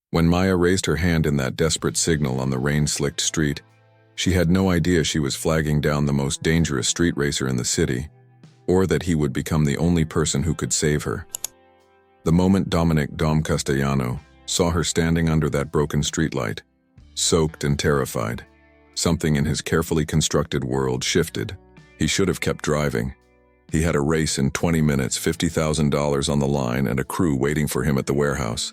When Maya raised her hand in that desperate signal on the rain-slicked street, she had no idea she was flagging down the most dangerous street racer in the city, or that he would become the only person who could save her. The moment Dominic Dom Castellano saw her standing under that broken streetlight, soaked and terrified, something in his carefully constructed world shifted. He should have kept driving. He had a race in 20 minutes, $50,000 on the line, and a crew waiting for him at the warehouse.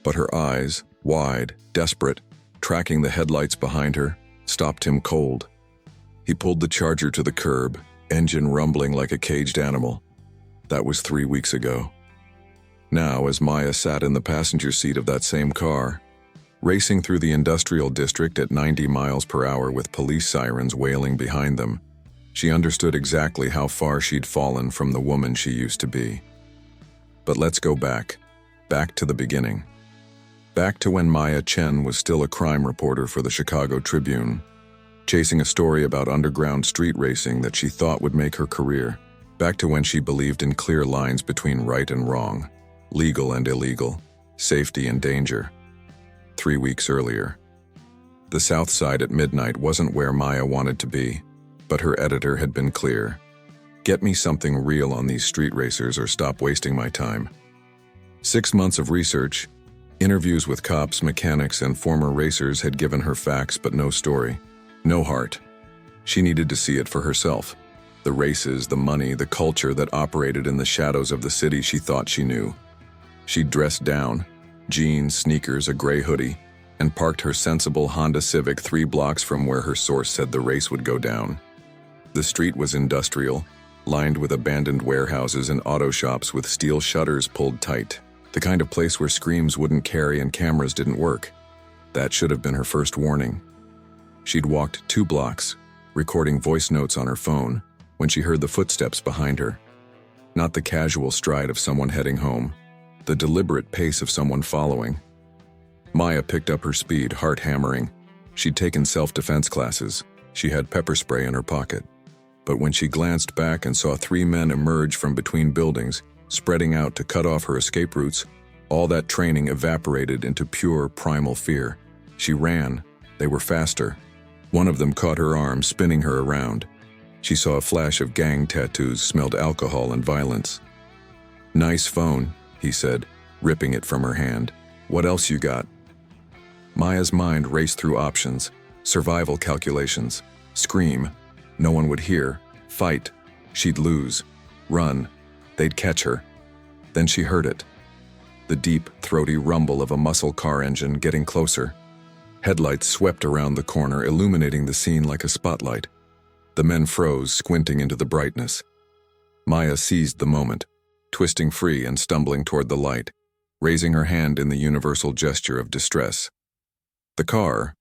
But her eyes, wide, desperate, tracking the headlights behind her, stopped him cold. He pulled the Charger to the curb, engine rumbling like a caged animal. That was 3 weeks ago. Now, as Maya sat in the passenger seat of that same car, racing through the industrial district at 90 miles per hour with police sirens wailing behind them, she understood exactly how far she'd fallen from the woman she used to be. But let's go back to the beginning. Back to when Maya Chen was still a crime reporter for the Chicago Tribune, chasing a story about underground street racing that she thought would make her career. Back to when she believed in clear lines between right and wrong, legal and illegal, safety and danger. 3 weeks earlier. The South Side at midnight wasn't where Maya wanted to be, but her editor had been clear. Get me something real on these street racers or stop wasting my time. 6 months of research, interviews with cops, mechanics, and former racers had given her facts but no story, no heart. She needed to see it for herself. The races, the money, the culture that operated in the shadows of the city she thought she knew. She dressed down, jeans, sneakers, a gray hoodie, and parked her sensible Honda Civic 3 blocks from where her source said the race would go down. The street was industrial, lined with abandoned warehouses and auto shops with steel shutters pulled tight. The kind of place where screams wouldn't carry and cameras didn't work. That should have been her first warning. She'd walked 2 blocks, recording voice notes on her phone, when she heard the footsteps behind her. Not the casual stride of someone heading home, the deliberate pace of someone following. Maya picked up her speed, heart hammering. She'd taken self-defense classes. She had pepper spray in her pocket. But when she glanced back and saw 3 men emerge from between buildings, spreading out to cut off her escape routes, all that training evaporated into pure primal fear. She ran. They were faster. One of them caught her arm, spinning her around. She saw a flash of gang tattoos, smelled alcohol and violence. "Nice phone," he said, ripping it from her hand. "What else you got?" Maya's mind raced through options, survival calculations. Scream. No one would hear. Fight. She'd lose. Run. They'd catch her. Then she heard it. The deep, throaty rumble of a muscle car engine getting closer. Headlights swept around the corner, illuminating the scene like a spotlight. The men froze, squinting into the brightness. Maya seized the moment, twisting free and stumbling toward the light, raising her hand in the universal gesture of distress. The car,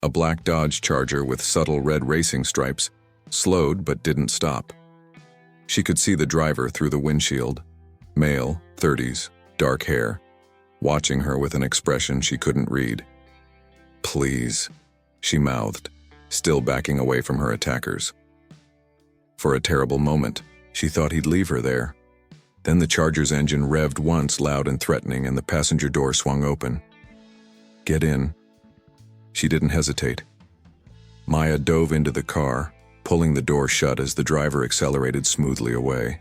a black Dodge Charger with subtle red racing stripes, slowed but didn't stop. She could see the driver through the windshield, male, 30s, dark hair, watching her with an expression she couldn't read. "Please," she mouthed, still backing away from her attackers. For a terrible moment, she thought he'd leave her there. Then the Charger's engine revved once, loud and threatening, and the passenger door swung open. "Get in." She didn't hesitate. Maya dove into the car, pulling the door shut as the driver accelerated smoothly away.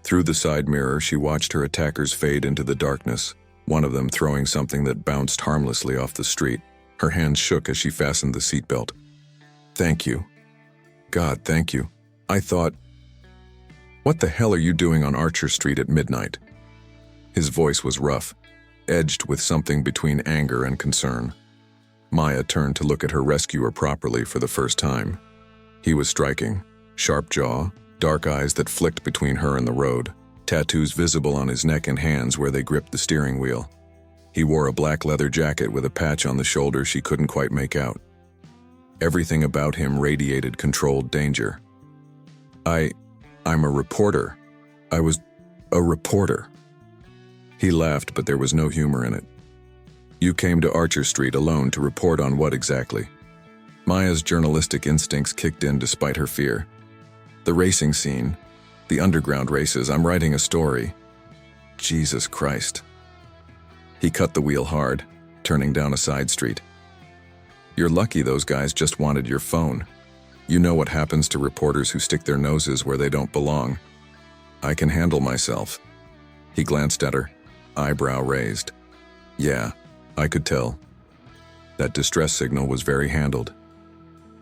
Through the side mirror, she watched her attackers fade into the darkness, one of them throwing something that bounced harmlessly off the street. Her hands shook as she fastened the seatbelt. "Thank you. God, thank you. I thought... What the hell are you doing on Archer Street at midnight?" His voice was rough, edged with something between anger and concern. Maya turned to look at her rescuer properly for the first time. He was striking, sharp jaw, dark eyes that flicked between her and the road, tattoos visible on his neck and hands where they gripped the steering wheel. He wore a black leather jacket with a patch on the shoulder she couldn't quite make out. Everything about him radiated controlled danger. I'm a reporter. I was a reporter." He laughed, but there was no humor in it. "You came to Archer Street alone to report on what exactly?" Maya's journalistic instincts kicked in despite her fear. "The racing scene. The underground races. I'm writing a story." Jesus Christ. He cut the wheel hard, turning down a side street. You're lucky those guys just wanted your phone. You know what happens to reporters who stick their noses where they don't belong. I can handle myself. He glanced at her, eyebrow raised. Yeah, I could tell. That distress signal was very handled.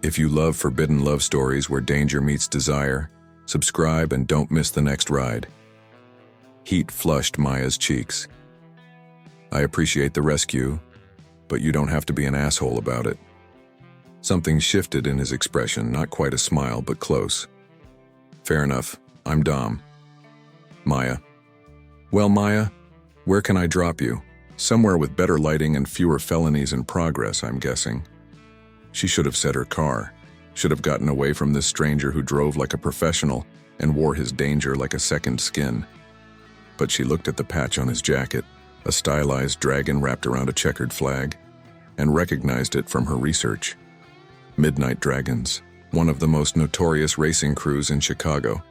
If you love forbidden love stories where danger meets desire, subscribe and don't miss the next ride. Heat flushed Maya's cheeks. I appreciate the rescue, but you don't have to be an asshole about it. Something shifted in his expression, not quite a smile, but close. Fair enough, I'm Dom. Maya. Well, Maya, where can I drop you? Somewhere with better lighting and fewer felonies in progress, I'm guessing. She should have said her car, should have gotten away from this stranger who drove like a professional and wore his danger like a second skin. But she looked at the patch on his jacket, a stylized dragon wrapped around a checkered flag, and recognized it from her research. Midnight Dragons, one of the most notorious racing crews in Chicago.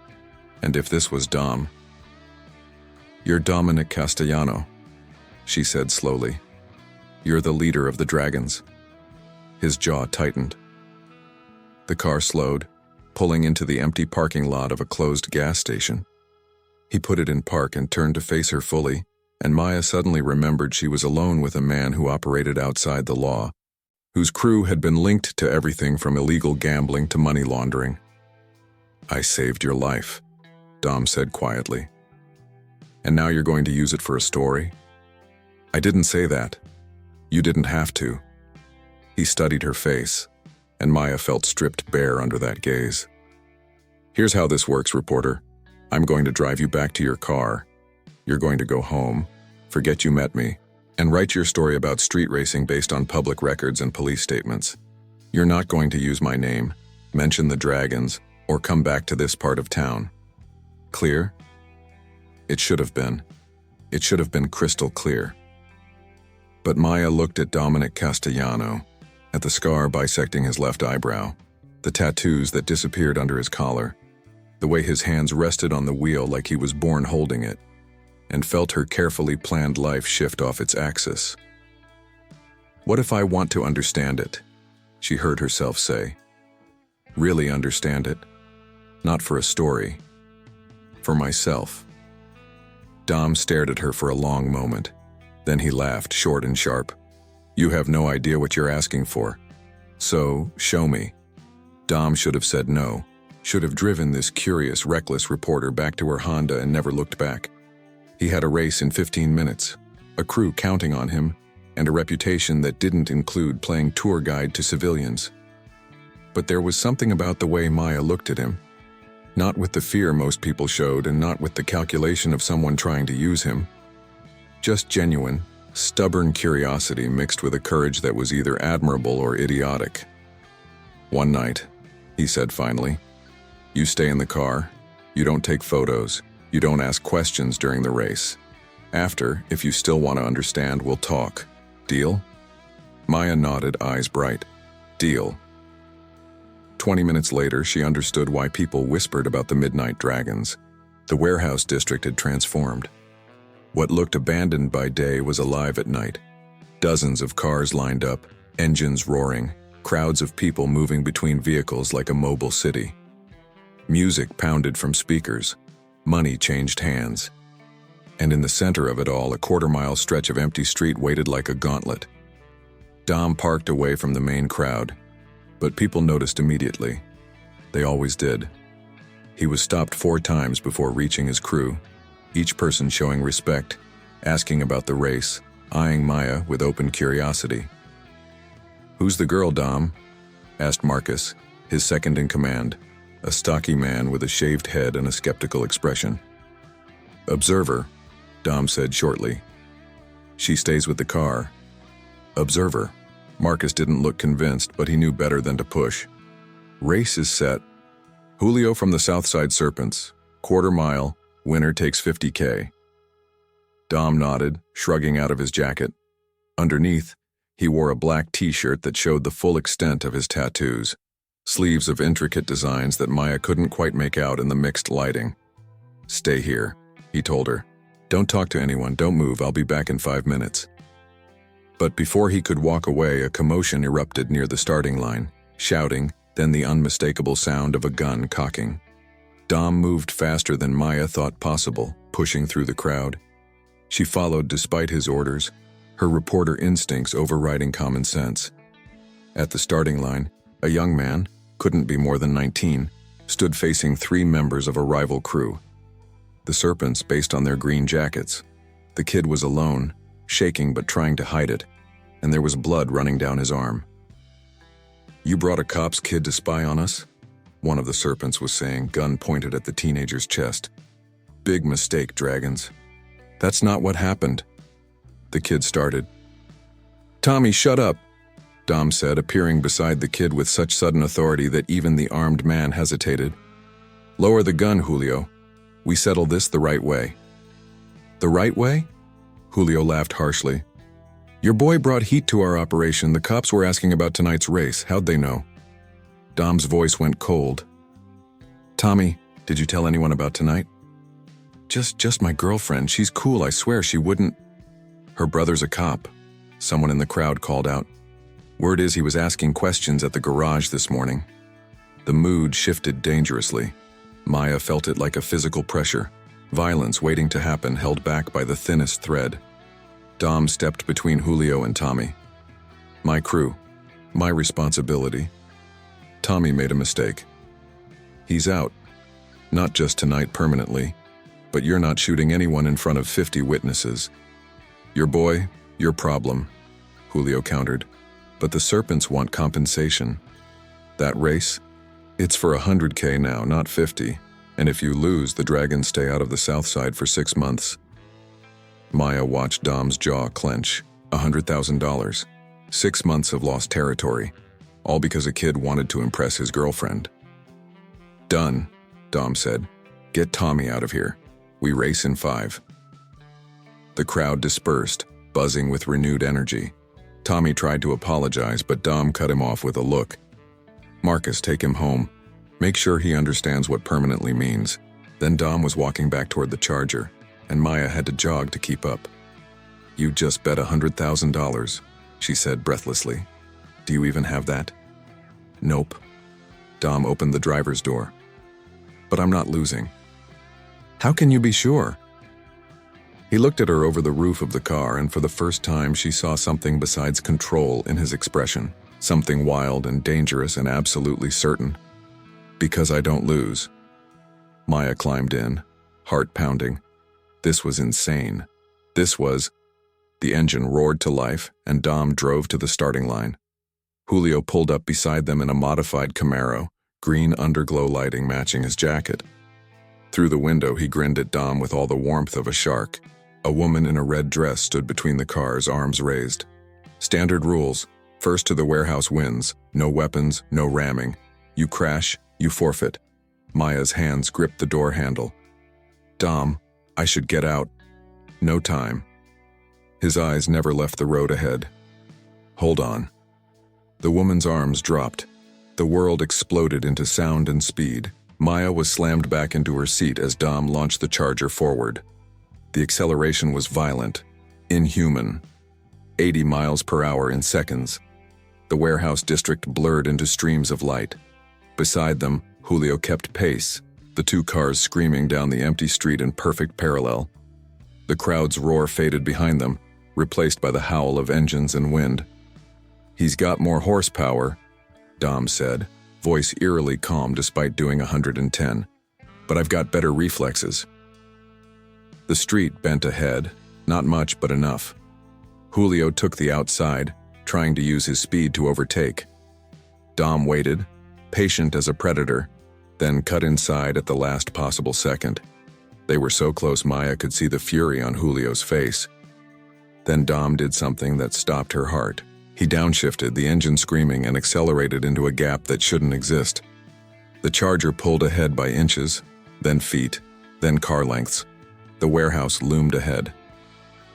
And if this was Dom... You're Dominic Castellano, she said slowly. You're the leader of the Dragons. His jaw tightened. The car slowed, pulling into the empty parking lot of a closed gas station. He put it in park and turned to face her fully, and Maya suddenly remembered she was alone with a man who operated outside the law, whose crew had been linked to everything from illegal gambling to money laundering. I saved your life, Dom said quietly. And now you're going to use it for a story? I didn't say that. You didn't have to. He studied her face, and Maya felt stripped bare under that gaze. Here's how this works, reporter. I'm going to drive you back to your car. You're going to go home, forget you met me, and write your story about street racing based on public records and police statements. You're not going to use my name, mention the Dragons, or come back to this part of town. Clear? It should have been. It should have been crystal clear. But Maya looked at Dominic Castellano, at the scar bisecting his left eyebrow, the tattoos that disappeared under his collar, the way his hands rested on the wheel like he was born holding it, and felt her carefully planned life shift off its axis. What if I want to understand it? She heard herself say. Really understand it. Not for a story. For myself. Dom stared at her for a long moment. Then he laughed, short and sharp. You have no idea what you're asking for. So, show me. Dom should have said no, should have driven this curious, reckless reporter back to her Honda and never looked back. He had a race in 15 minutes, a crew counting on him, and a reputation that didn't include playing tour guide to civilians. But there was something about the way Maya looked at him. Not with the fear most people showed and not with the calculation of someone trying to use him. Just genuine, stubborn curiosity mixed with a courage that was either admirable or idiotic. One night, he said finally, you stay in the car, you don't take photos, you don't ask questions during the race. After, if you still want to understand, we'll talk. Deal? Maya nodded, eyes bright. Deal. 20 minutes later, she understood why people whispered about the Midnight Dragons. The warehouse district had transformed. What looked abandoned by day was alive at night. Dozens of cars lined up, engines roaring, crowds of people moving between vehicles like a mobile city. Music pounded from speakers. Money changed hands. And in the center of it all, a quarter-mile stretch of empty street waited like a gauntlet. Dom parked away from the main crowd, but people noticed immediately. They always did. He was stopped 4 times before reaching his crew, each person showing respect, asking about the race, eyeing Maya with open curiosity. Who's the girl, Dom? Asked Marcus, his second in command, a stocky man with a shaved head and a skeptical expression. Observer, Dom said shortly. She stays with the car. Observer. Marcus didn't look convinced, but he knew better than to push. Race is set. Julio from the Southside Serpents, quarter mile, winner takes $50K. Dom nodded, shrugging out of his jacket. Underneath, he wore a black t-shirt that showed the full extent of his tattoos, sleeves of intricate designs that Maya couldn't quite make out in the mixed lighting. Stay here, he told her. Don't talk to anyone, don't move, I'll be back in 5 minutes. But before he could walk away, a commotion erupted near the starting line, shouting, then the unmistakable sound of a gun cocking. Dom moved faster than Maya thought possible, pushing through the crowd. She followed despite his orders, her reporter instincts overriding common sense. At the starting line, a young man, couldn't be more than 19, stood facing 3 members of a rival crew. The Serpents based on their green jackets. The kid was alone, shaking but trying to hide it, and there was blood running down his arm. "You brought a cop's kid to spy on us?" one of the Serpents was saying, gun pointed at the teenager's chest. "Big mistake, Dragons. That's not what happened." The kid started. "Tommy, shut up," Dom said, appearing beside the kid with such sudden authority that even the armed man hesitated. "Lower the gun, Julio. We settle this the right way." "The right way?" Julio laughed harshly. "Your boy brought heat to our operation. The cops were asking about tonight's race. How'd they know?" Dom's voice went cold. "Tommy, did you tell anyone about tonight?" Just my girlfriend. She's cool, I swear she wouldn't." "Her brother's a cop," someone in the crowd called out. "Word is he was asking questions at the garage this morning." The mood shifted dangerously. Maya felt it like a physical pressure, violence waiting to happen, held back by the thinnest thread. Dom stepped between Julio and Tommy. "My crew. My responsibility." Tommy made a mistake. "He's out. Not just tonight permanently, but you're not shooting anyone in front of 50 witnesses. Your boy, your problem," Julio countered. "But the Serpents want compensation. That race? It's for 100K now, not 50. And if you lose, the Dragons stay out of the South Side for 6 months. Maya watched Dom's jaw clench. $100,000. 6 months of lost territory. All because a kid wanted to impress his girlfriend. "Done," Dom said. "Get Tommy out of here. We race in 5. The crowd dispersed, buzzing with renewed energy. Tommy tried to apologize, but Dom cut him off with a look. "Marcus, take him home. Make sure he understands what permanently means." Then Dom was walking back toward the Charger, and Maya had to jog to keep up. "You just bet $100,000, she said breathlessly. "Do you even have that?" "Nope." Dom opened the driver's door. "But I'm not losing." "How can you be sure?" He looked at her over the roof of the car, and for the first time she saw something besides control in his expression, something wild and dangerous and absolutely certain. "Because I don't lose." Maya climbed in, heart pounding. This was insane. This was... The engine roared to life, and Dom drove to the starting line. Julio pulled up beside them in a modified Camaro, green underglow lighting matching his jacket. Through the window, he grinned at Dom with all the warmth of a shark. A woman in a red dress stood between the cars, arms raised. "Standard rules. First to the warehouse wins. No weapons, no ramming. You crash, you forfeit." Maya's hands gripped the door handle. "Dom, I should get out." "No time." His eyes never left the road ahead. "Hold on." The woman's arms dropped. The world exploded into sound and speed. Maya was slammed back into her seat as Dom launched the Charger forward. The acceleration was violent, inhuman. 80 miles per hour in seconds. The warehouse district blurred into streams of light. Beside them, Julio kept pace, the 2 cars screaming down the empty street in perfect parallel. The crowd's roar faded behind them, replaced by the howl of engines and wind. "He's got more horsepower," Dom said, voice eerily calm despite doing 110. "But I've got better reflexes." The street bent ahead, not much but enough. Julio took the outside, trying to use his speed to overtake. Dom waited, patient as a predator, then cut inside at the last possible second. They were so close Maya could see the fury on Julio's face. Then Dom did something that stopped her heart. He downshifted, the engine screaming, and accelerated into a gap that shouldn't exist. The Charger pulled ahead by inches, then feet, then car lengths. The warehouse loomed ahead.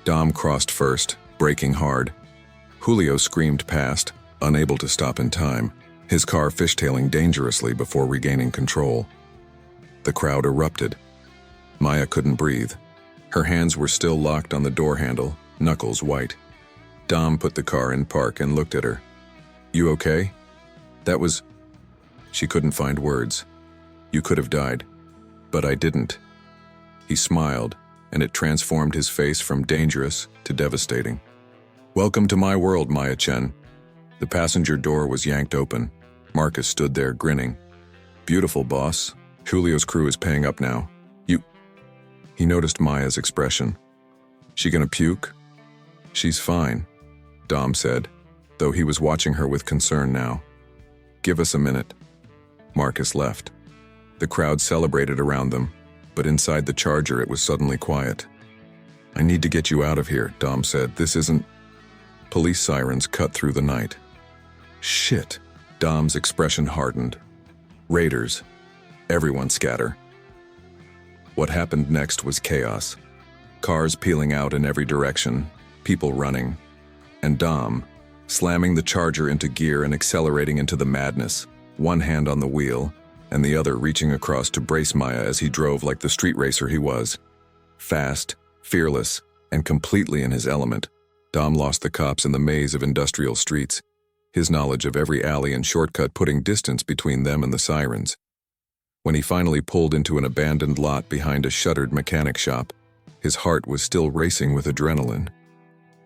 Dom crossed first, braking hard. Julio screamed past, unable to stop in time, his car fishtailing dangerously before regaining control. The crowd erupted. Maya couldn't breathe. Her hands were still locked on the door handle, knuckles white. Dom put the car in park and looked at her. You okay? That was... She couldn't find words. You could have died. But I didn't. He smiled, and it transformed his face from dangerous to devastating. Welcome to my world, Maya Chen. The passenger door was yanked open. Marcus stood there, grinning. Beautiful, boss. Julio's crew is paying up now. You... He noticed Maya's expression. She gonna puke? She's fine, Dom said, though he was watching her with concern now. Give us a minute. Marcus left. The crowd celebrated around them, but inside the Charger it was suddenly quiet. I need to get you out of here, Dom said. This isn't... Police sirens cut through the night. Shit. Dom's expression hardened. Raiders. Everyone scatter. What happened next was chaos. Cars peeling out in every direction, people running, and Dom, slamming the Charger into gear and accelerating into the madness, one hand on the wheel, and the other reaching across to brace Maya as he drove like the street racer he was. Fast, fearless, and completely in his element, Dom lost the cops in the maze of industrial streets, his knowledge of every alley and shortcut putting distance between them and the sirens. When he finally pulled into an abandoned lot behind a shuttered mechanic shop, his heart was still racing with adrenaline.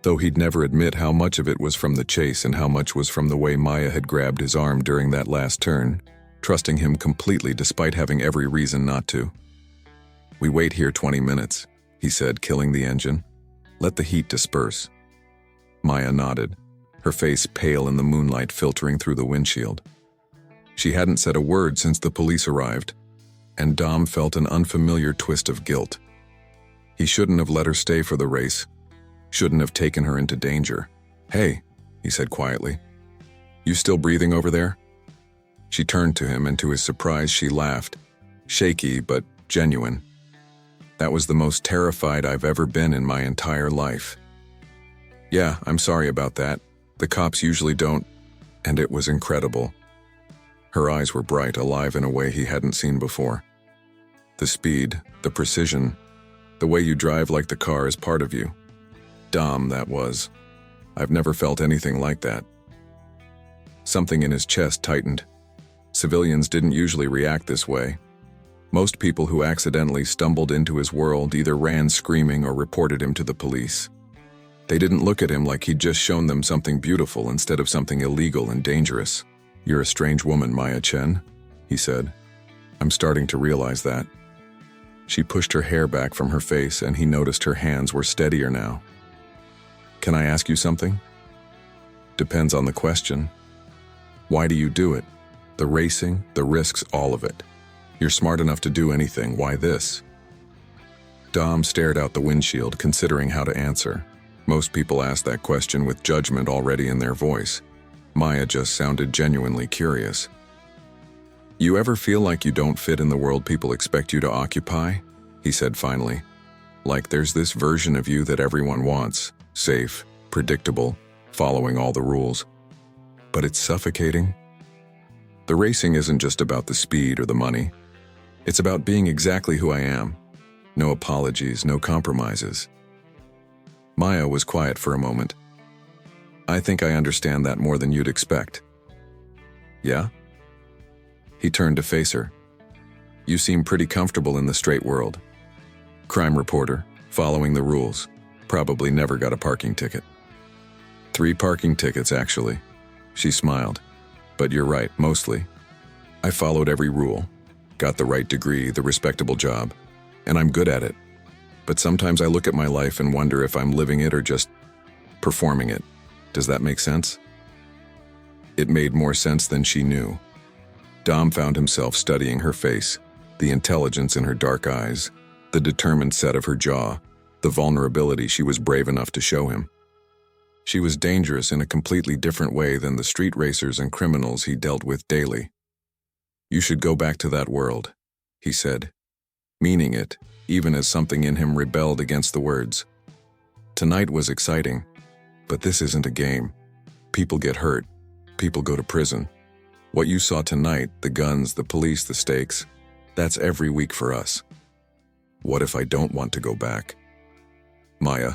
Though he'd never admit how much of it was from the chase and how much was from the way Maya had grabbed his arm during that last turn, trusting him completely despite having every reason not to. We wait here 20 minutes, he said, killing the engine. Let the heat disperse. Maya nodded, her face pale in the moonlight filtering through the windshield. She hadn't said a word since the police arrived, and Dom felt an unfamiliar twist of guilt. He shouldn't have let her stay for the race, shouldn't have taken her into danger. Hey, he said quietly. You still breathing over there? She turned to him, and to his surprise she laughed, shaky but genuine. That was the most terrified I've ever been in my entire life. Yeah, I'm sorry about that. The cops usually don't, and it was incredible. Her eyes were bright, alive in a way he hadn't seen before. The speed, the precision, the way you drive like the car is part of you. Dom, that was. I've never felt anything like that. Something in his chest tightened. Civilians didn't usually react this way. Most people who accidentally stumbled into his world either ran screaming or reported him to the police. They didn't look at him like he'd just shown them something beautiful instead of something illegal and dangerous. You're a strange woman, Maya Chen, he said. I'm starting to realize that. She pushed her hair back from her face, and he noticed her hands were steadier now. Can I ask you something? Depends on the question. Why do you do it? The racing, the risks, all of it. You're smart enough to do anything. Why this? Dom stared out the windshield, considering how to answer. Most people ask that question with judgment already in their voice. Maya just sounded genuinely curious. You ever feel like you don't fit in the world people expect you to occupy? He said finally. Like there's this version of you that everyone wants, safe, predictable, following all the rules. But it's suffocating. The racing isn't just about the speed or the money. It's about being exactly who I am. No apologies, no compromises. Maya was quiet for a moment. I think I understand that more than you'd expect. Yeah? He turned to face her. You seem pretty comfortable in the straight world. Crime reporter, following the rules. Probably never got a parking ticket. 3 parking tickets, actually. She smiled. But you're right, mostly. I followed every rule. Got the right degree, the respectable job. And I'm good at it. But sometimes I look at my life and wonder if I'm living it or just performing it. Does that make sense? It made more sense than she knew. Dom found himself studying her face, the intelligence in her dark eyes, the determined set of her jaw, the vulnerability she was brave enough to show him. She was dangerous in a completely different way than the street racers and criminals he dealt with daily. You should go back to that world, he said, meaning it, even as something in him rebelled against the words. Tonight was exciting, but this isn't a game. People get hurt. People go to prison. What you saw tonight, the guns, the police, the stakes, that's every week for us. What if I don't want to go back? Maya.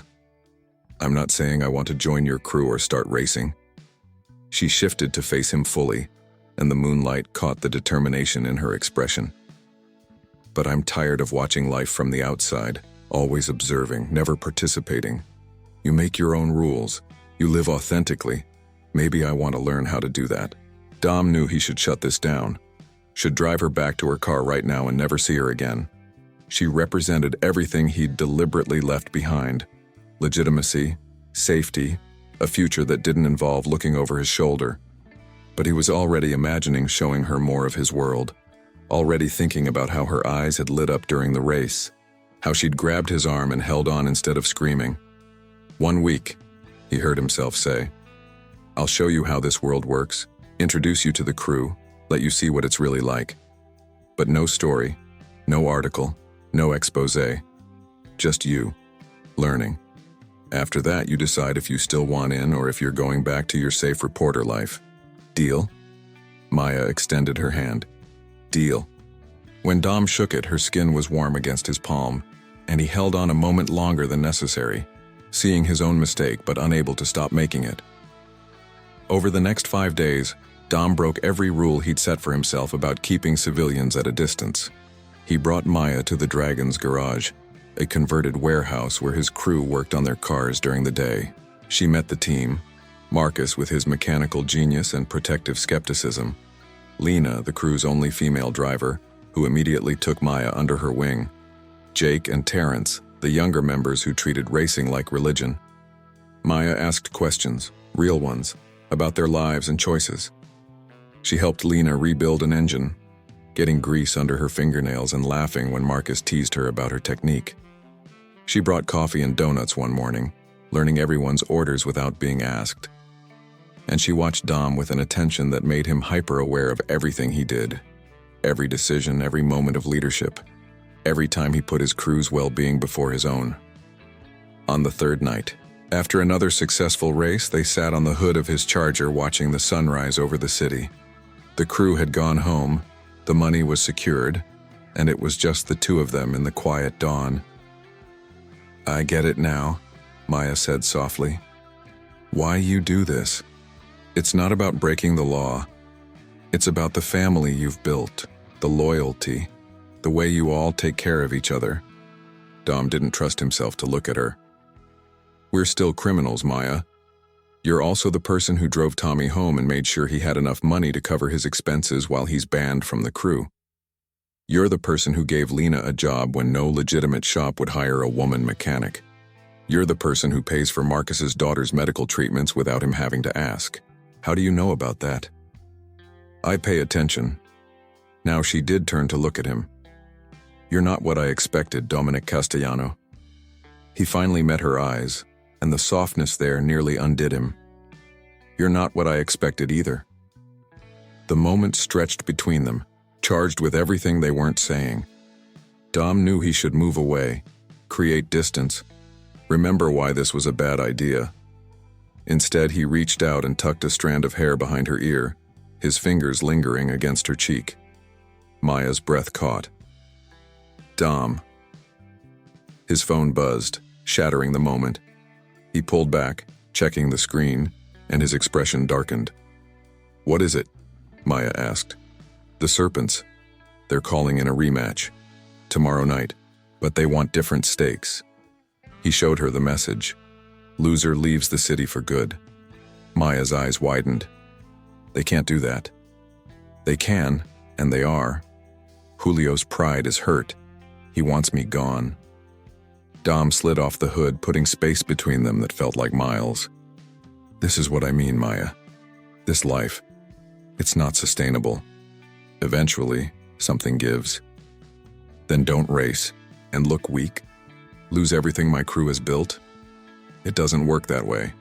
I'm not saying I want to join your crew or start racing. She shifted to face him fully, and the moonlight caught the determination in her expression. But I'm tired of watching life from the outside, always observing, never participating. You make your own rules. You live authentically. Maybe I want to learn how to do that. Dom knew he should shut this down. Should drive her back to her car right now and never see her again. She represented everything he'd deliberately left behind. Legitimacy, safety, a future that didn't involve looking over his shoulder. But he was already imagining showing her more of his world. Already thinking about how her eyes had lit up during the race. How she'd grabbed his arm and held on instead of screaming. 1 week, he heard himself say. I'll show you how this world works, introduce you to the crew, let you see what it's really like. But no story, no article, no expose. Just you, learning. After that, you decide if you still want in or if you're going back to your safe reporter life. Deal? Maya extended her hand. Deal. When Dom shook it, her skin was warm against his palm, and he held on a moment longer than necessary, seeing his own mistake but unable to stop making it. Over the next 5 days, Dom broke every rule he'd set for himself about keeping civilians at a distance. He brought Maya to the Dragon's garage, a converted warehouse where his crew worked on their cars during the day. She met the team, Marcus with his mechanical genius and protective skepticism, Lena, the crew's only female driver, who immediately took Maya under her wing, Jake and Terrence, the younger members who treated racing like religion. Maya asked questions, real ones, about their lives and choices. She helped Lena rebuild an engine, getting grease under her fingernails and laughing when Marcus teased her about her technique. She brought coffee and donuts one morning, learning everyone's orders without being asked. And she watched Dom with an attention that made him hyper-aware of everything he did. Every decision, every moment of leadership. Every time he put his crew's well-being before his own. On the third night, after another successful race, they sat on the hood of his Charger watching the sunrise over the city. The crew had gone home, the money was secured, and it was just the two of them in the quiet dawn. I get it now, Maya said softly. Why you do this? It's not about breaking the law. It's about the family you've built, the loyalty, the way you all take care of each other. Dom didn't trust himself to look at her. We're still criminals, Maya. You're also the person who drove Tommy home and made sure he had enough money to cover his expenses while he's banned from the crew. You're the person who gave Lena a job when no legitimate shop would hire a woman mechanic. You're the person who pays for Marcus's daughter's medical treatments without him having to ask. How do you know about that? I pay attention. Now she did turn to look at him. You're not what I expected, Dominic Castellano. He finally met her eyes, and the softness there nearly undid him. You're not what I expected either. The moment stretched between them, charged with everything they weren't saying. Dom knew he should move away, create distance, remember why this was a bad idea. Instead, he reached out and tucked a strand of hair behind her ear, his fingers lingering against her cheek. Maya's breath caught. Dom. His phone buzzed, shattering the moment. He pulled back, checking the screen, and his expression darkened. What is it? Maya asked. The Serpents. They're calling in a rematch. Tomorrow night. But they want different stakes. He showed her the message. Loser leaves the city for good. Maya's eyes widened. They can't do that. They can, and they are. Julio's pride is hurt. He wants me gone. Dom slid off the hood, putting space between them that felt like miles. This is what I mean, Maya. This life. It's not sustainable. Eventually, something gives. Then don't race and look weak. Lose everything my crew has built. It doesn't work that way.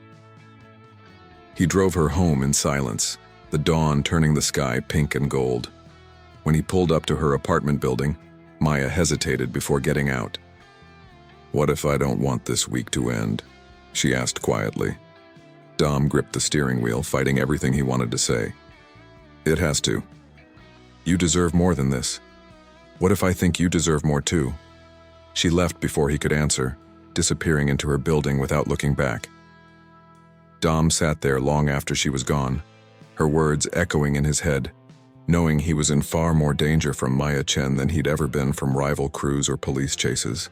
He drove her home in silence, the dawn turning the sky pink and gold. When he pulled up to her apartment building, Maya hesitated before getting out. What if I don't want this week to end? She asked quietly. Dom gripped the steering wheel, fighting everything he wanted to say. It has to. You deserve more than this. What if I think you deserve more too? She left before he could answer, disappearing into her building without looking back. Dom sat there long after she was gone, her words echoing in his head, knowing he was in far more danger from Maya Chen than he'd ever been from rival crews or police chases.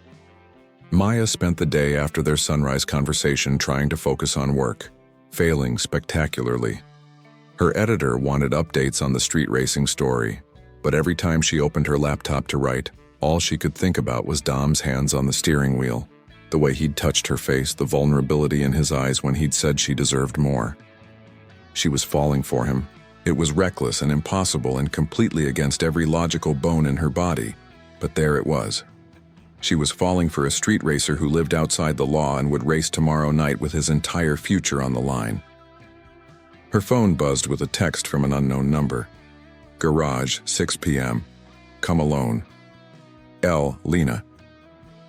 Maya spent the day after their sunrise conversation trying to focus on work, failing spectacularly. Her editor wanted updates on the street racing story, but every time she opened her laptop to write, all she could think about was Dom's hands on the steering wheel, the way he'd touched her face, the vulnerability in his eyes when he'd said she deserved more. She was falling for him. It was reckless and impossible and completely against every logical bone in her body, but there it was. She was falling for a street racer who lived outside the law and would race tomorrow night with his entire future on the line. Her phone buzzed with a text from an unknown number. Garage, 6 p.m. Come alone. L. Lena.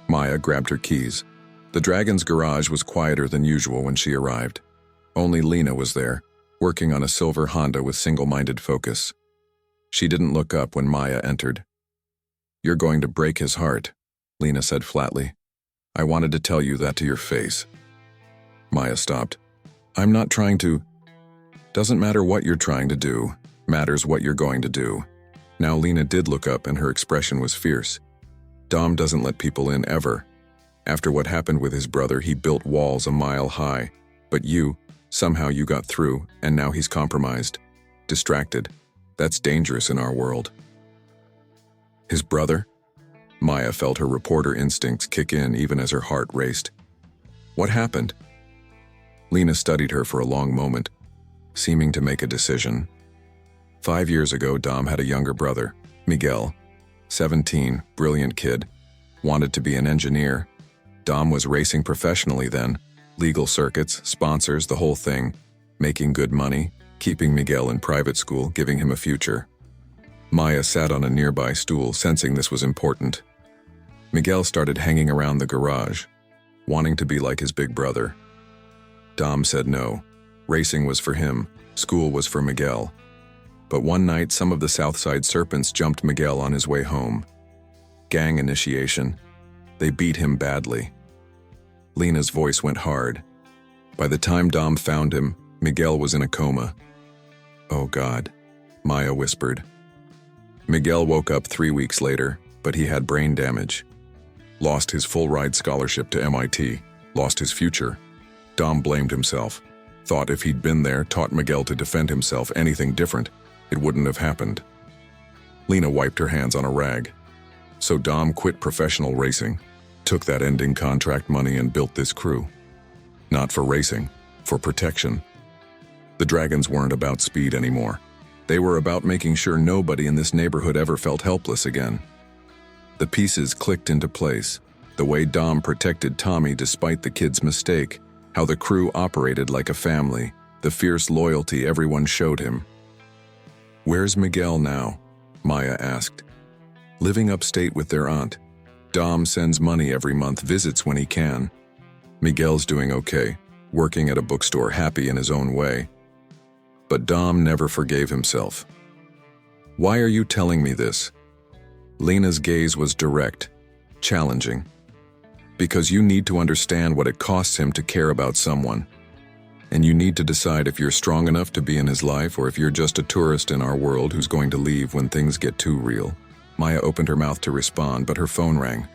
Maya grabbed her keys. The Dragon's garage was quieter than usual when she arrived. Only Lena was there, working on a silver Honda with single-minded focus. She didn't look up when Maya entered. "You're going to break his heart," Lena said flatly. "I wanted to tell you that to your face." Maya stopped. "I'm not trying to—" "Doesn't matter what you're trying to do. Matters what you're going to do." Now Lena did look up and her expression was fierce. "Dom doesn't let people in ever. After what happened with his brother, he built walls a mile high. But somehow you got through, and now he's compromised. Distracted. That's dangerous in our world." "His brother?" Maya felt her reporter instincts kick in even as her heart raced. "What happened?" Lena studied her for a long moment, seeming to make a decision. 5 years ago, Dom had a younger brother, Miguel. 17, brilliant kid. Wanted to be an engineer. Dom was racing professionally then. Legal circuits, sponsors, the whole thing. Making good money, keeping Miguel in private school, giving him a future. Maya sat on a nearby stool, sensing this was important. Miguel started hanging around the garage, wanting to be like his big brother. Dom said no. Racing was for him, school was for Miguel. But one night, some of the Southside Serpents jumped Miguel on his way home. Gang initiation. They beat him badly. Lena's voice went hard. By the time Dom found him, Miguel was in a coma. "Oh God," Maya whispered. Miguel woke up 3 weeks later, but he had brain damage. Lost his full-ride scholarship to MIT, lost his future. Dom blamed himself. Thought if he'd been there, taught Miguel to defend himself, anything different, it wouldn't have happened. Lena wiped her hands on a rag. So Dom quit professional racing, took that ending contract money and built this crew. Not for racing, for protection. The Dragons weren't about speed anymore. They were about making sure nobody in this neighborhood ever felt helpless again. The pieces clicked into place. The way Dom protected Tommy despite the kid's mistake, how the crew operated like a family, the fierce loyalty everyone showed him. "Where's Miguel now?" Maya asked. "Living upstate with their aunt. Dom sends money every month, visits when he can. Miguel's doing okay, working at a bookstore, happy in his own way. But Dom never forgave himself." "Why are you telling me this?" Lena's gaze was direct, challenging. "Because you need to understand what it costs him to care about someone. And you need to decide if you're strong enough to be in his life or if you're just a tourist in our world who's going to leave when things get too real." Maya opened her mouth to respond, but her phone rang.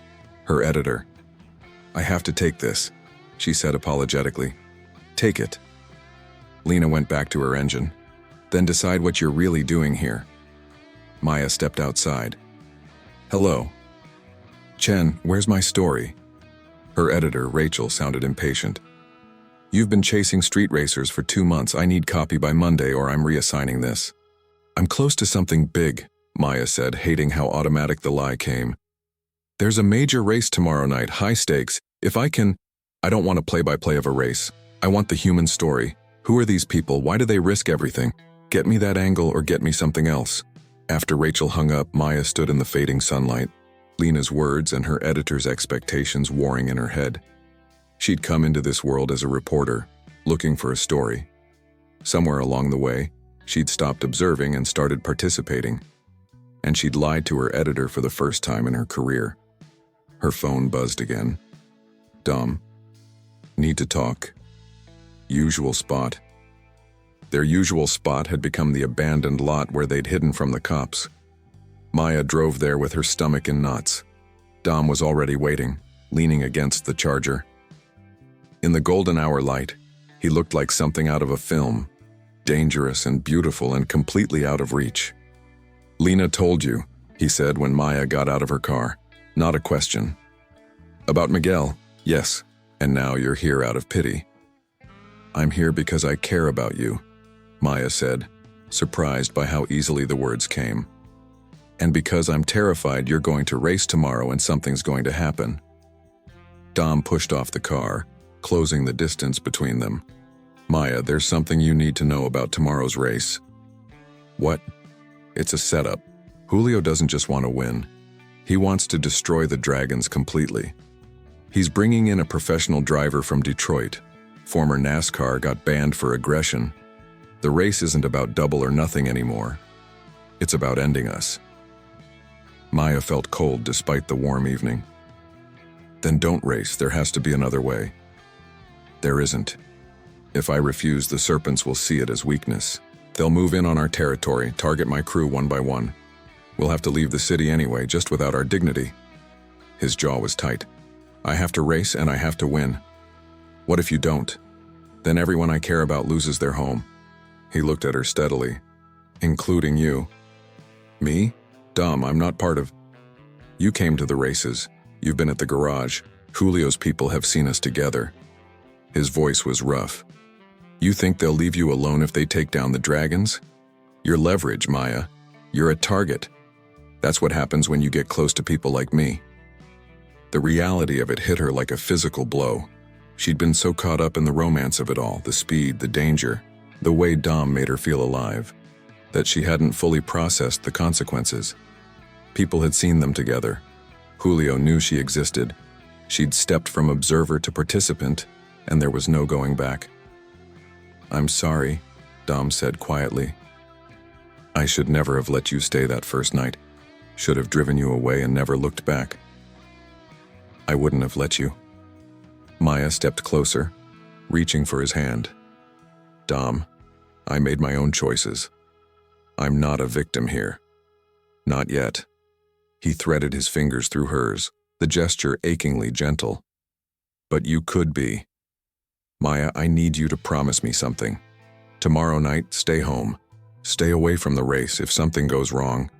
Her editor. "I have to take this," she said apologetically. "Take it." Lena went back to her engine. "Then decide what you're really doing here." Maya stepped outside. "Hello." "Chen, where's my story?" Her editor, Rachel, sounded impatient. "You've been chasing street racers for 2 months. I need copy by Monday or I'm reassigning this." "I'm close to something big," Maya said, hating how automatic the lie came. "There's a major race tomorrow night, high stakes. If I can... I don't want a play-by-play of a race. I want the human story. Who are these people? Why do they risk everything? Get me that angle or get me something else." After Rachel hung up, Maya stood in the fading sunlight, Lena's words and her editor's expectations warring in her head. She'd come into this world as a reporter, looking for a story. Somewhere along the way, she'd stopped observing and started participating. And she'd lied to her editor for the first time in her career. Her phone buzzed again. Dom. Need to talk. Usual spot. Their usual spot had become the abandoned lot where they'd hidden from the cops. Maya drove there with her stomach in knots. Dom was already waiting, leaning against the Charger. In the golden hour light, he looked like something out of a film, dangerous and beautiful and completely out of reach. "Lena told you," he said when Maya got out of her car. "Not a question." "About Miguel?" "Yes, and now you're here out of pity." "I'm here because I care about you," Maya said, surprised by how easily the words came. "And because I'm terrified you're going to race tomorrow and something's going to happen." Dom pushed off the car, closing the distance between them. "Maya, there's something you need to know about tomorrow's race." "What?" "It's a setup. Julio doesn't just want to win. He wants to destroy the Dragons completely. He's bringing in a professional driver from Detroit. Former NASCAR got banned for aggression. The race isn't about double or nothing anymore. It's about ending us." Maya felt cold despite the warm evening. "Then don't race. There has to be another way." "There isn't. If I refuse, the Serpents will see it as weakness. They'll move in on our territory, target my crew one by one. We'll have to leave the city anyway, just without our dignity." His jaw was tight. "I have to race and I have to win. What if you don't? Then everyone I care about loses their home." He looked at her steadily. "Including you." "Me? Dom, I'm not part of—" "You came to the races. You've been at the garage. Julio's people have seen us together." His voice was rough. "You think they'll leave you alone if they take down the Dragons? You're leverage, Maya. You're a target. That's what happens when you get close to people like me." The reality of it hit her like a physical blow. She'd been so caught up in the romance of it all, the speed, the danger, the way Dom made her feel alive, that she hadn't fully processed the consequences. People had seen them together. Julio knew she existed. She'd stepped from observer to participant, and there was no going back. "I'm sorry," Dom said quietly. "I should never have let you stay that first night. Should have driven you away and never looked back." "I wouldn't have let you." Maya stepped closer, reaching for his hand. "Dom, I made my own choices. I'm not a victim here. Not yet." He threaded his fingers through hers, the gesture achingly gentle. "But you could be. Maya, I need you to promise me something. Tomorrow night, stay home. Stay away from the race if something goes wrong.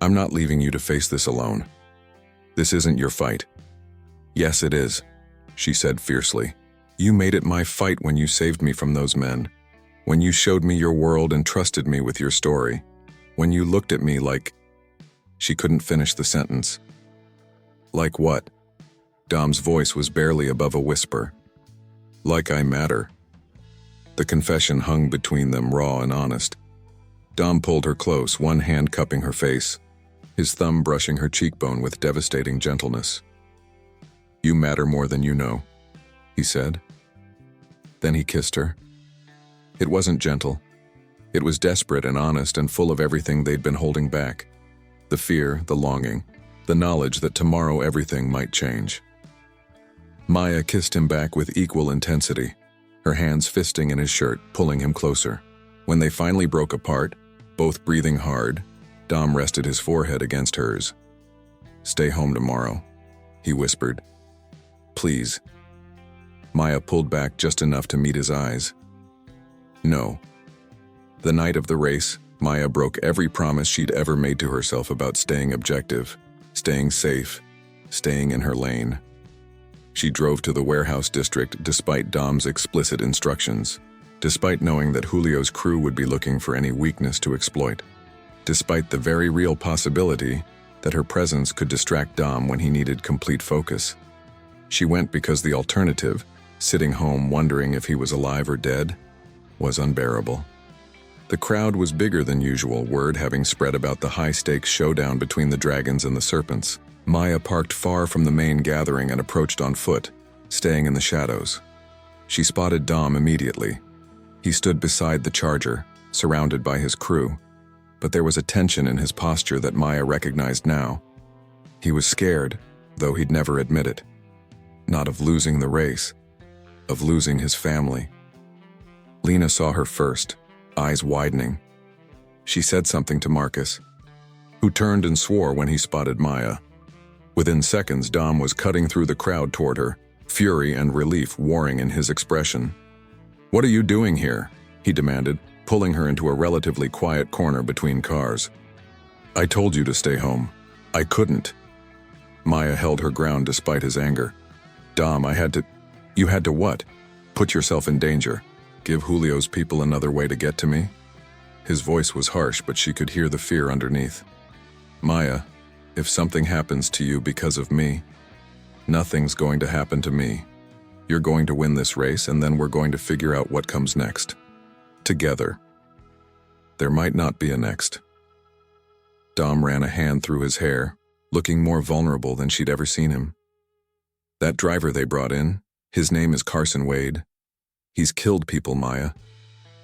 I'm not leaving you to face this alone. This isn't your fight." "Yes, it is," she said fiercely. "You made it my fight when you saved me from those men. When you showed me your world and trusted me with your story. When you looked at me like—" She couldn't finish the sentence. "Like what?" Dom's voice was barely above a whisper. "Like I matter." The confession hung between them, raw and honest. Dom pulled her close, one hand cupping her face, his thumb brushing her cheekbone with devastating gentleness. "You matter more than you know," he said. Then he kissed her. It wasn't gentle. It was desperate and honest and full of everything they'd been holding back. The fear, the longing, the knowledge that tomorrow everything might change. Maya kissed him back with equal intensity, her hands fisting in his shirt, pulling him closer. When they finally broke apart, both breathing hard, Dom rested his forehead against hers. "Stay home tomorrow," he whispered. "Please." Maya pulled back just enough to meet his eyes. "No." The night of the race, Maya broke every promise she'd ever made to herself about staying objective, staying safe, staying in her lane. She drove to the warehouse district despite Dom's explicit instructions, despite knowing that Julio's crew would be looking for any weakness to exploit, despite the very real possibility that her presence could distract Dom when he needed complete focus. She went because the alternative, sitting home wondering if he was alive or dead, was unbearable. The crowd was bigger than usual, word having spread about the high-stakes showdown between the Dragons and the Serpents. Maya parked far from the main gathering and approached on foot, staying in the shadows. She spotted Dom immediately. He stood beside the Charger, surrounded by his crew, but there was a tension in his posture that Maya recognized now. He was scared, though he'd never admit it. Not of losing the race, of losing his family. Lena saw her first, eyes widening. She said something to Marcus, who turned and swore when he spotted Maya. Within seconds, Dom was cutting through the crowd toward her, fury and relief warring in his expression. "What are you doing here?" he demanded, pulling her into a relatively quiet corner between cars. "I told you to stay home. I couldn't." Maya held her ground despite his anger. "Dom, I had to—" "You had to what? Put yourself in danger? Give Julio's people another way to get to me?" His voice was harsh, but she could hear the fear underneath. "Maya, if something happens to you because of me, nothing's going to happen to me. You're going to win this race, and then we're going to figure out what comes next. Together. There might not be a next." Dom ran a hand through his hair, looking more vulnerable than she'd ever seen him. "That driver they brought in, his name is Carson Wade. He's killed people, Maya.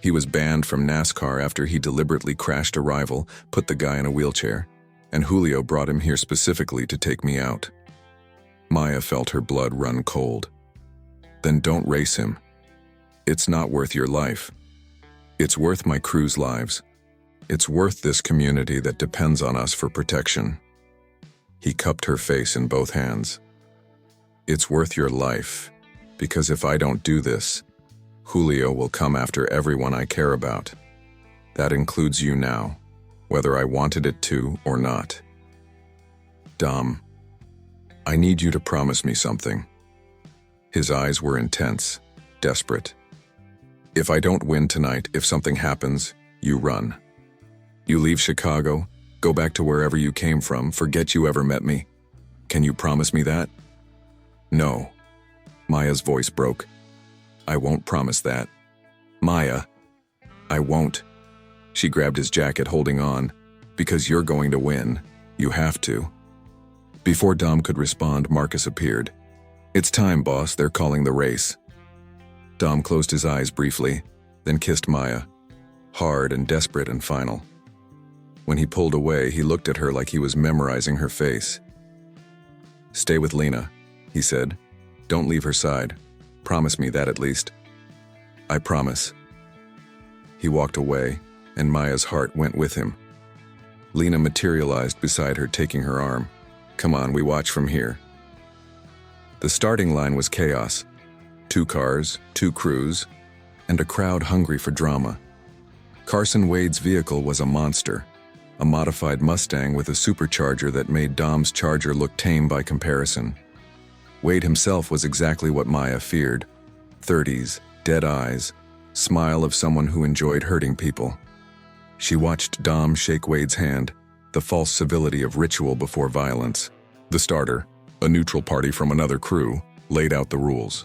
He was banned from NASCAR after he deliberately crashed a rival, put the guy in a wheelchair, and Julio brought him here specifically to take me out." Maya felt her blood run cold. "Then don't race him. It's not worth your life. It's worth my crew's lives. It's worth this community that depends on us for protection." He cupped her face in both hands. "It's worth your life, because if I don't do this, Julio will come after everyone I care about. That includes you now, whether I wanted it to or not. Dom, I need you to promise me something." His eyes were intense, desperate. "If I don't win tonight, if something happens, you run. You leave Chicago, go back to wherever you came from, forget you ever met me. Can you promise me that?" "No." Maya's voice broke. "I won't promise that. Maya, I won't." She grabbed his jacket, holding on. "Because you're going to win. You have to." Before Dom could respond, Marcus appeared. "It's time, boss. They're calling the race." Dom closed his eyes briefly, then kissed Maya, hard and desperate and final. When he pulled away, he looked at her like he was memorizing her face. "Stay with Lena," he said. "Don't leave her side. Promise me that at least." "I promise." He walked away, and Maya's heart went with him. Lena materialized beside her, taking her arm. "Come on, we watch from here." The starting line was chaos. 2 cars, 2 crews, and a crowd hungry for drama. Carson Wade's vehicle was a monster, a modified Mustang with a supercharger that made Dom's Charger look tame by comparison. Wade himself was exactly what Maya feared. 30s, dead eyes, smile of someone who enjoyed hurting people. She watched Dom shake Wade's hand, the false civility of ritual before violence. The starter, a neutral party from another crew, laid out the rules.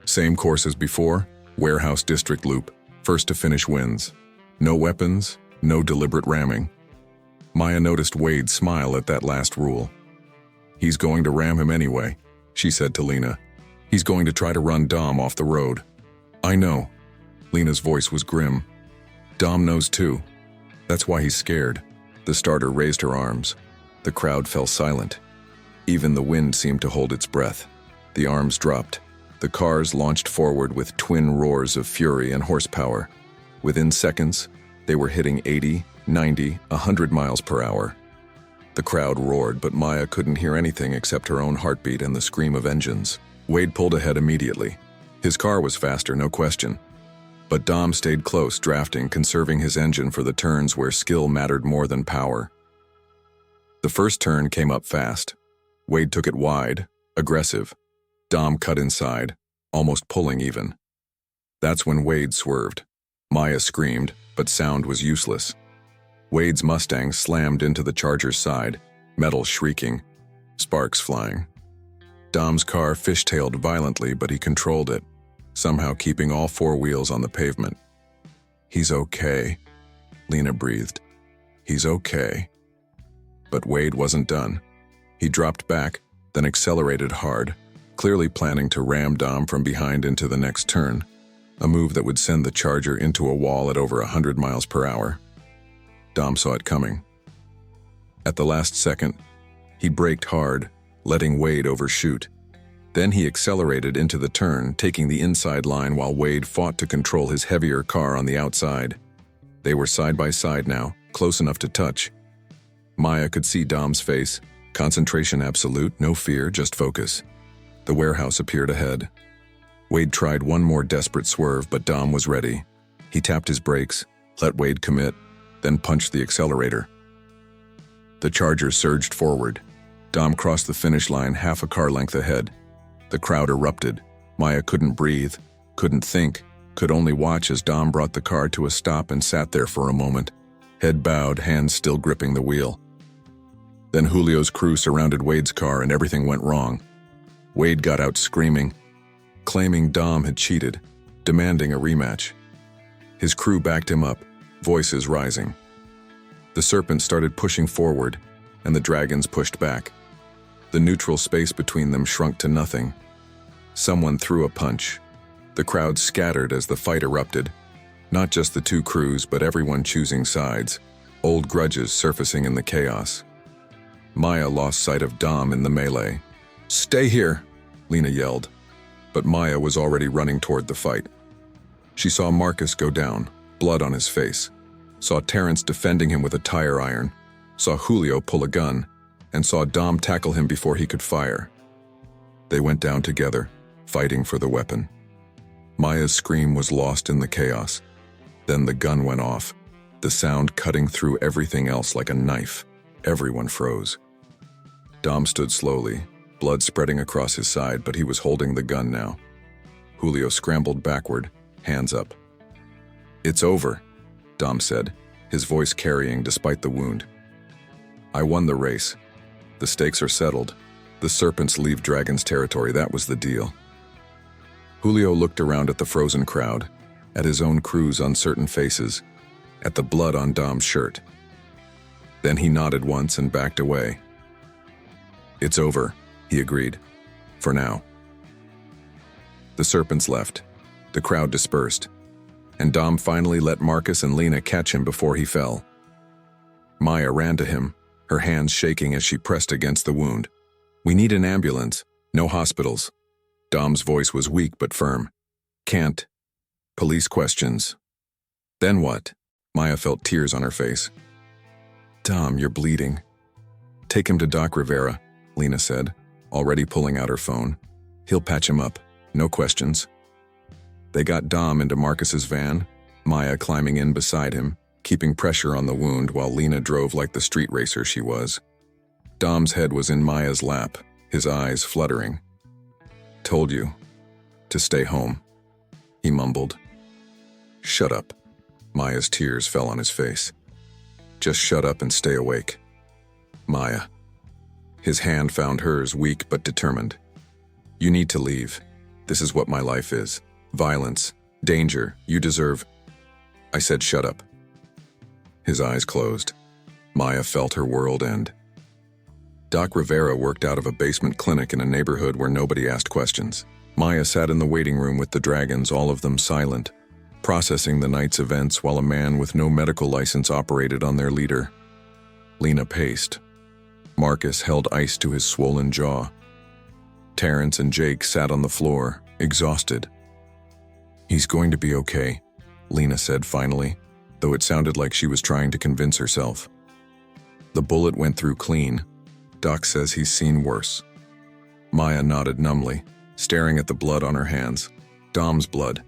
Same course as before, warehouse district loop, first to finish wins. No weapons, no deliberate ramming. Maya noticed Wade smile at that last rule. "He's going to ram him anyway," she said to Lena. "He's going to try to run Dom off the road." "I know." Lena's voice was grim. "Dom knows too. That's why he's scared." The starter raised her arms. The crowd fell silent. Even the wind seemed to hold its breath. The arms dropped. The cars launched forward with twin roars of fury and horsepower. Within seconds, they were hitting 80, 90, 100 miles per hour. The crowd roared, but Maya couldn't hear anything except her own heartbeat and the scream of engines. Wade pulled ahead immediately. His car was faster, no question. But Dom stayed close, drafting, conserving his engine for the turns where skill mattered more than power. The first turn came up fast. Wade took it wide, aggressive. Dom cut inside, almost pulling even. That's when Wade swerved. Maya screamed, but sound was useless. Wade's Mustang slammed into the Charger's side, metal shrieking, sparks flying. Dom's car fishtailed violently, but he controlled it, somehow keeping all 4 wheels on the pavement. "He's okay," Lena breathed. "He's okay." But Wade wasn't done. He dropped back, then accelerated hard, clearly planning to ram Dom from behind into the next turn, a move that would send the Charger into a wall at over 100 miles per hour. Dom saw it coming. At the last second, he braked hard, letting Wade overshoot. Then he accelerated into the turn, taking the inside line while Wade fought to control his heavier car on the outside. They were side by side now, close enough to touch. Maya could see Dom's face. Concentration absolute, no fear, just focus. The warehouse appeared ahead. Wade tried one more desperate swerve, but Dom was ready. He tapped his brakes, let Wade commit, then punched the accelerator. The Charger surged forward. Dom crossed the finish line half a car length ahead. The crowd erupted. Maya couldn't breathe, couldn't think, could only watch as Dom brought the car to a stop and sat there for a moment, head bowed, hands still gripping the wheel. Then Julio's crew surrounded Wade's car and everything went wrong. Wade got out screaming, claiming Dom had cheated, demanding a rematch. His crew backed him up, voices rising. The Serpent started pushing forward, and the Dragons pushed back. The neutral space between them shrunk to nothing. Someone threw a punch. The crowd scattered as the fight erupted. Not just the two crews, but everyone choosing sides, old grudges surfacing in the chaos. Maya lost sight of Dom in the melee. "Stay here," Lena yelled. But Maya was already running toward the fight. She saw Marcus go down, blood on his face. Saw Terrence defending him with a tire iron. Saw Julio pull a gun, and saw Dom tackle him before he could fire. They went down together, fighting for the weapon. Maya's scream was lost in the chaos. Then the gun went off, the sound cutting through everything else like a knife. Everyone froze. Dom stood slowly, blood spreading across his side, but he was holding the gun now. Julio scrambled backward, hands up. "It's over," Dom said, his voice carrying despite the wound. "I won the race. The stakes are settled. The Serpents leave Dragon's territory, that was the deal." Julio looked around at the frozen crowd, at his own crew's uncertain faces, at the blood on Dom's shirt. Then he nodded once and backed away. "It's over," he agreed. "For now." The Serpents left. The crowd dispersed, and Dom finally let Marcus and Lena catch him before he fell. Maya ran to him, her hands shaking as she pressed against the wound. "We need an ambulance. No hospitals." Dom's voice was weak but firm. "Can't. Police questions." "Then what?" Maya felt tears on her face. "Dom, you're bleeding." "Take him to Doc Rivera," Lena said, already pulling out her phone. "He'll patch him up. No questions." They got Dom into Marcus's van, Maya climbing in beside him, keeping pressure on the wound while Lena drove like the street racer she was. Dom's head was in Maya's lap, his eyes fluttering. "Told you. To stay home," he mumbled. "Shut up." Maya's tears fell on his face. "Just shut up and stay awake." "Maya." His hand found hers, weak but determined. "You need to leave. This is what my life is. Violence, danger, you deserve—" I said shut up. His eyes closed. Maya felt her world end. Doc Rivera worked out of a basement clinic in a neighborhood where nobody asked questions. Maya sat in the waiting room with the Dragons, all of them silent, processing the night's events while a man with no medical license operated on their leader. Lena paced. Marcus held ice to his swollen jaw. Terrence and Jake sat on the floor, exhausted. "He's going to be okay," Lena said finally, though it sounded like she was trying to convince herself. "The bullet went through clean. Doc says he's seen worse." Maya nodded numbly, staring at the blood on her hands. Dom's blood.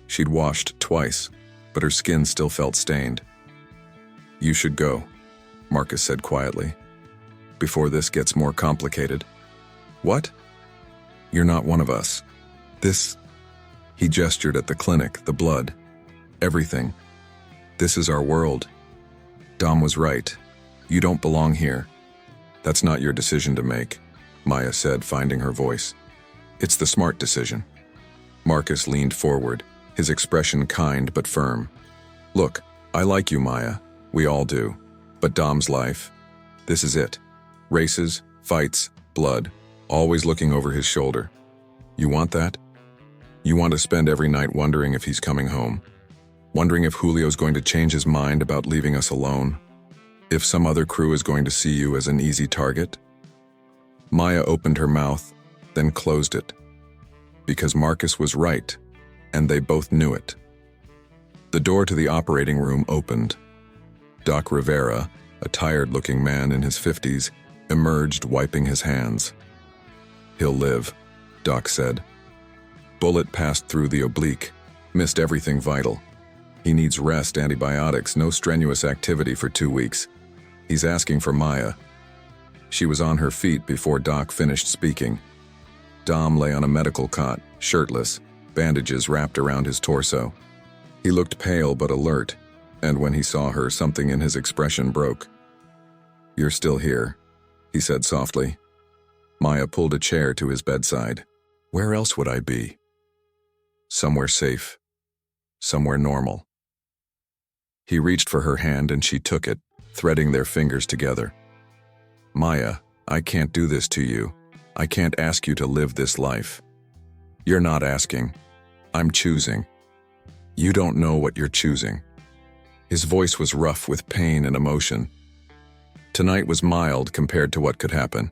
She'd washed twice, but her skin still felt stained. "You should go," Marcus said quietly, "before this gets more complicated." "What?" "You're not one of us. This—" He gestured at the clinic, the blood, everything. "This is our world. Dom was right. You don't belong here. That's not your decision to make," Maya said, finding her voice. "It's the smart decision." Marcus leaned forward, his expression kind but firm. "Look, I like you, Maya. We all do. But Dom's life, this is it. Races, fights, blood, always looking over his shoulder. You want that? You want to spend every night wondering if he's coming home, wondering if Julio's going to change his mind about leaving us alone, if some other crew is going to see you as an easy target?" Maya opened her mouth, then closed it. Because Marcus was right, and they both knew it. The door to the operating room opened. Doc Rivera, a tired-looking man in his 50s, emerged, wiping his hands. "He'll live," Doc said. "Bullet passed through the oblique, missed everything vital. He needs rest, antibiotics, no strenuous activity for 2 weeks. He's asking for Maya." She was on her feet before Doc finished speaking. Dom lay on a medical cot, shirtless, bandages wrapped around his torso. He looked pale but alert, and when he saw her, something in his expression broke. "You're still here," he said softly. Maya pulled a chair to his bedside. "Where else would I be?" "Somewhere safe. Somewhere normal." He reached for her hand and she took it, threading their fingers together. "Maya, I can't do this to you. I can't ask you to live this life. You're not asking. I'm choosing. You don't know what you're choosing." His voice was rough with pain and emotion. "Tonight was mild compared to what could happen.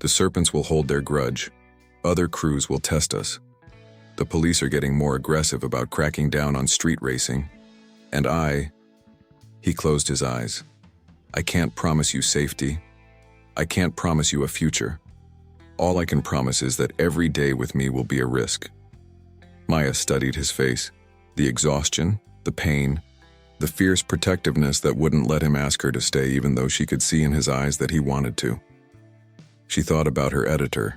The Serpents will hold their grudge. Other crews will test us. The police are getting more aggressive about cracking down on street racing. And He closed his eyes. "I can't promise you safety. I can't promise you a future. All I can promise is that every day with me will be a risk." Maya studied his face. The exhaustion, the pain, the fierce protectiveness that wouldn't let him ask her to stay even though she could see in his eyes that he wanted to. She thought about her editor,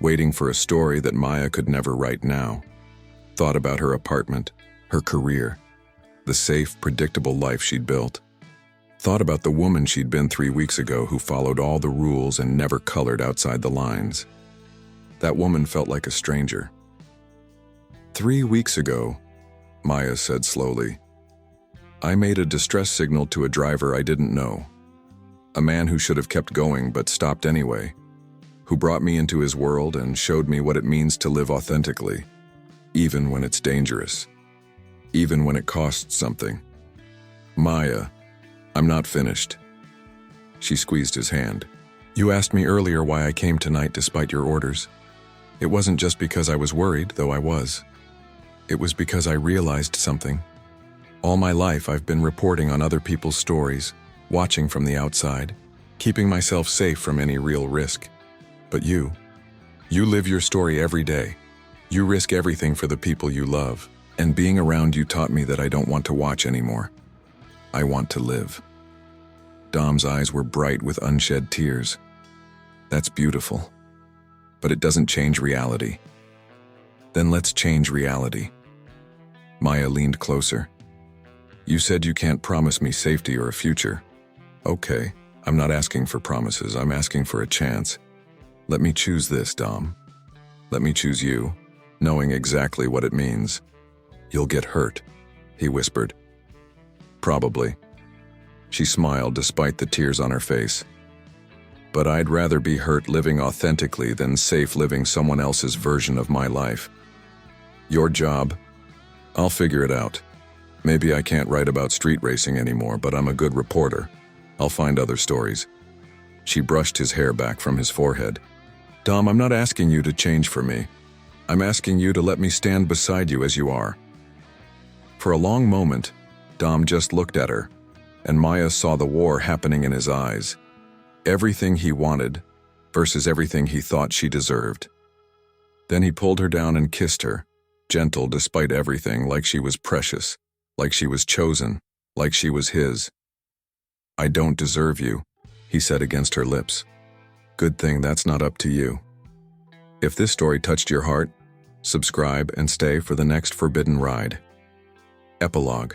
waiting for a story that Maya could never write now. Thought about her apartment, her career, the safe, predictable life she'd built. Thought about the woman she'd been 3 weeks ago who followed all the rules and never colored outside the lines. That woman felt like a stranger. 3 weeks ago, Maya said slowly, I made a distress signal to a driver I didn't know. A man who should have kept going but stopped anyway, who brought me into his world and showed me what it means to live authentically, even when it's dangerous, even when it costs something. Maya, I'm not finished. She squeezed his hand. You asked me earlier why I came tonight despite your orders. It wasn't just because I was worried, though I was. It was because I realized something. All my life I've been reporting on other people's stories, watching from the outside, keeping myself safe from any real risk. But you live your story every day. You risk everything for the people you love, and being around you taught me that I don't want to watch anymore. I want to live. Dom's eyes were bright with unshed tears. That's beautiful. But it doesn't change reality. Then let's change reality. Maya leaned closer. You said you can't promise me safety or a future. Okay, I'm not asking for promises, I'm asking for a chance. Let me choose this, Dom. Let me choose you, knowing exactly what it means. You'll get hurt, he whispered. Probably. She smiled despite the tears on her face. But I'd rather be hurt living authentically than safe living someone else's version of my life. Your job? I'll figure it out. Maybe I can't write about street racing anymore, but I'm a good reporter. I'll find other stories. She brushed his hair back from his forehead. Dom, I'm not asking you to change for me. I'm asking you to let me stand beside you as you are. For a long moment, Dom just looked at her, and Maya saw the war happening in his eyes. Everything he wanted versus everything he thought she deserved. Then he pulled her down and kissed her, gentle despite everything, like she was precious, like she was chosen, like she was his. I don't deserve you, he said against her lips. Good thing that's not up to you. If this story touched your heart, subscribe and stay for the next forbidden ride. Epilogue.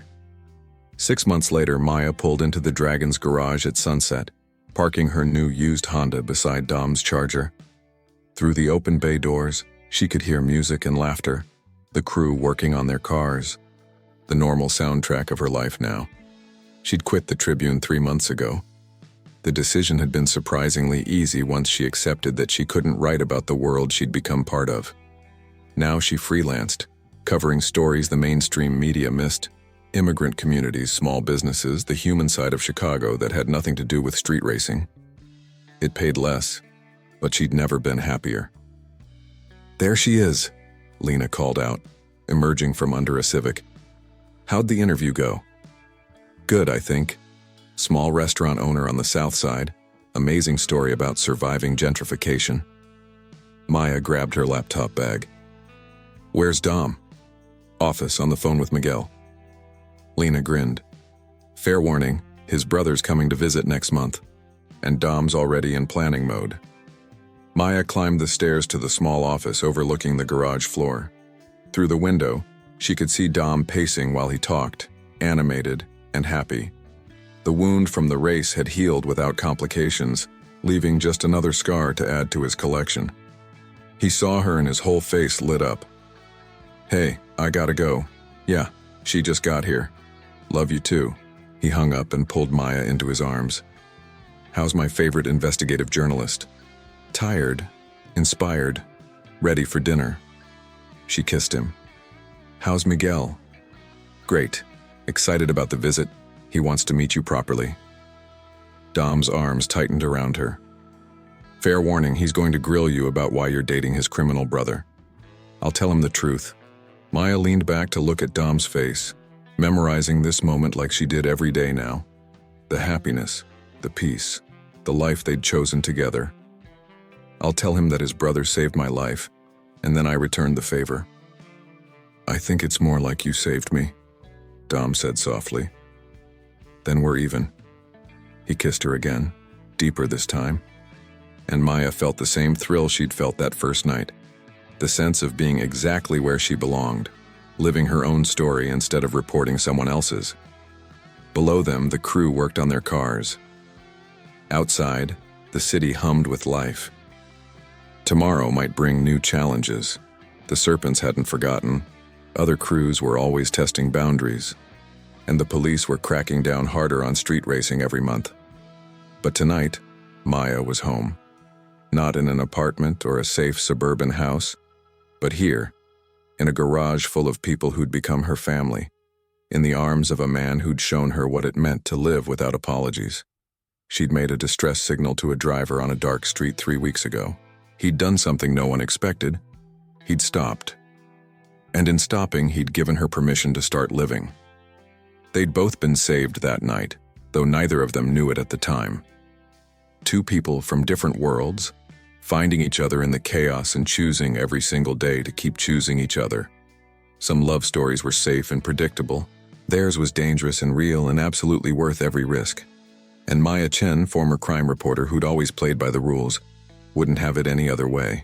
6 months later, Maya pulled into the Dragon's garage at sunset, parking her new used Honda beside Dom's Charger. Through the open bay doors, she could hear music and laughter, the crew working on their cars, the normal soundtrack of her life now. She'd quit the Tribune 3 months ago. The decision had been surprisingly easy once she accepted that she couldn't write about the world she'd become part of. Now she freelanced, covering stories the mainstream media missed, immigrant communities, small businesses, the human side of Chicago that had nothing to do with street racing. It paid less, but she'd never been happier. There she is, Lena called out, emerging from under a Civic. How'd the interview go? Good, I think. Small restaurant owner on the south side. Amazing story about surviving gentrification. Maya grabbed her laptop bag. Where's Dom? Office, on the phone with Miguel. Lena grinned. Fair warning, his brother's coming to visit next month, and Dom's already in planning mode. Maya climbed the stairs to the small office overlooking the garage floor. Through the window, she could see Dom pacing while he talked, animated and happy. The wound from the race had healed without complications, leaving just another scar to add to his collection. He saw her and his whole face lit up. Hey, I gotta go. Yeah, she just got here. Love you too. He hung up and pulled Maya into his arms. How's my favorite investigative journalist? Tired, inspired, ready for dinner. She kissed him. How's Miguel? Great. Excited about the visit. He wants to meet you properly. Dom's arms tightened around her. Fair warning, he's going to grill you about why you're dating his criminal brother. I'll tell him the truth. Maya leaned back to look at Dom's face, memorizing this moment like she did every day now. The happiness, the peace, the life they'd chosen together. I'll tell him that his brother saved my life, and then I returned the favor. I think it's more like you saved me, Dom said softly. Then we're even. He kissed her again, deeper this time, and Maya felt the same thrill she'd felt that first night. The sense of being exactly where she belonged, living her own story instead of reporting someone else's. Below them, the crew worked on their cars. Outside, the city hummed with life. Tomorrow might bring new challenges. The Serpents hadn't forgotten. Other crews were always testing boundaries, and the police were cracking down harder on street racing every month. But tonight, Maya was home. Not in an apartment or a safe suburban house, but here, in a garage full of people who'd become her family, in the arms of a man who'd shown her what it meant to live without apologies. She'd made a distress signal to a driver on a dark street 3 weeks ago. He'd done something no one expected. He'd stopped. And in stopping, he'd given her permission to start living. They'd both been saved that night, though neither of them knew it at the time. Two people from different worlds, finding each other in the chaos and choosing every single day to keep choosing each other. Some love stories were safe and predictable. Theirs was dangerous and real and absolutely worth every risk. And Maya Chen, former crime reporter who'd always played by the rules, wouldn't have it any other way.